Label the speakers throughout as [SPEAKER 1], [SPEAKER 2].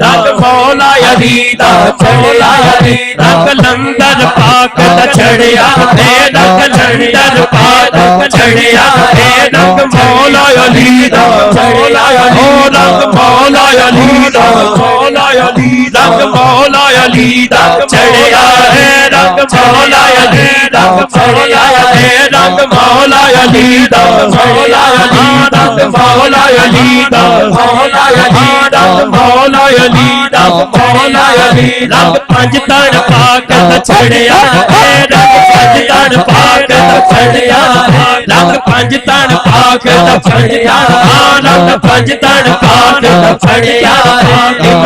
[SPEAKER 1] رنگ مولا علی دا چڑھیا رنگ لندر پاک دا چڑھیا رنگ لندر پاک چڑھیا رنگ مولا علی دا چڑھیا رنگ مولا علی دا مولا علی رنگ مولا علی دا چڑھیا رنگ مولا علی دا چڑھیا رنگ مولا علی دا مولا علی رنگ مولا علی دا مولا علی رنگ مولا علی دا مولا علی رنگ پنج تن پاک دا چڑھیا رنگ پنج تن پاک دا چڑھیا رنگ پنج تن پاک دا چڑھیا رنگ پنج تن پاک دا چڑھیا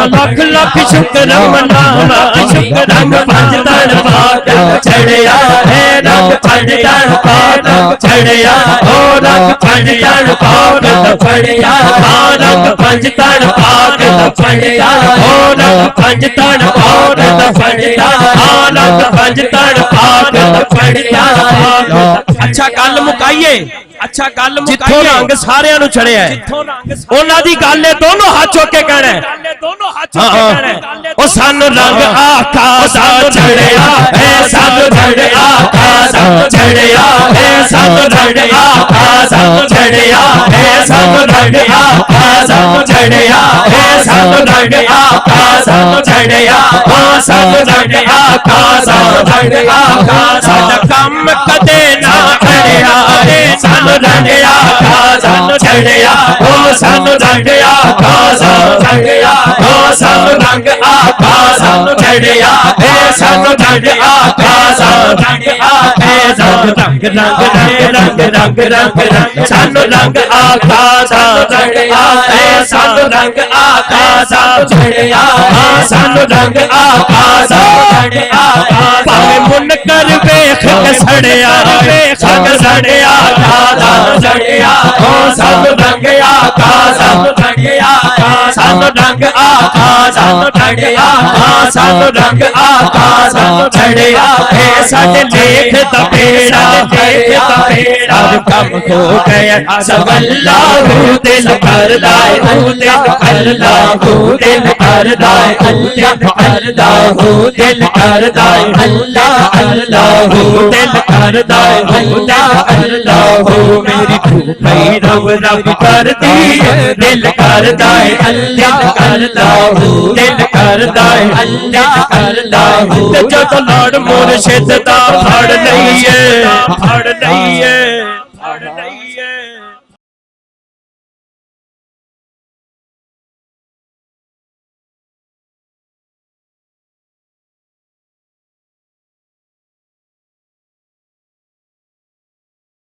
[SPEAKER 1] لکھ لکھ شکر منانا شکر رنگ پنج تن پاک دا چڑھیا رنگ پنج تن پاک دا چڑھیا رنگ پنج تن پاک دا چڑھیا رنگ پنج تن پاک دا چڑھیا رنگ پنج تن پاک دا چڑھیا رنگ پنج تن پاک دا چڑھیا اچھا گل مکائیے اچھا گل جتھوں رنگ سارے نو چڑھیا ہے انہاں دی گل ہے دونوں ہاتھ چوک کے کہنا ہے او سانو رنگ آقا دا چڑھیا اے سانو رنگ آقا دا چڑھیا اے سانو رنگ آقا دا چڑھیا اے سانو رنگ آقا دا چڑھیا اے سانو رنگ آقا دا چڑھیا او سانو رنگ آقا دا چڑھیا ساڈا کم کدے نہ کریا اے سانو رنگ آقا دا چڑھیا او سانو رنگ آقا دا چڑھیا او سانو رنگ آقا دا چڑھیا اے سانو رنگ آقا دا چڑھیا اے سانو رنگ رنگ رنگ رنگ رنگ رنگ سانو رنگ آقا دا چڑھیا اے سانو رنگ آقا دا چڑھیا سانو رنگ آقا دا چڑھیا پاویں منکر ویکھ کے سڑیا سانو رنگ آقا دا چڑھیا او سانو رنگ آقا دا چڑھیا سانو رنگ آقا دا چڑھیا سانو رنگ آقا دا چڑھیا اے ساڈے لیکھ دا بیڑا ہر کم ہو گیا سب اللہ دل کردا ہے دل کردا دل کردا دل کردا دل کردا اللہ اللہ دل کردا اللہ اللہ میری بھوکئی رب رب کردی دل کردا اللہ کردا دل کردا اللہ کردا جد لڑ مرشد دا پھڑ لئیے پھڑ لئیے پھڑ لئیے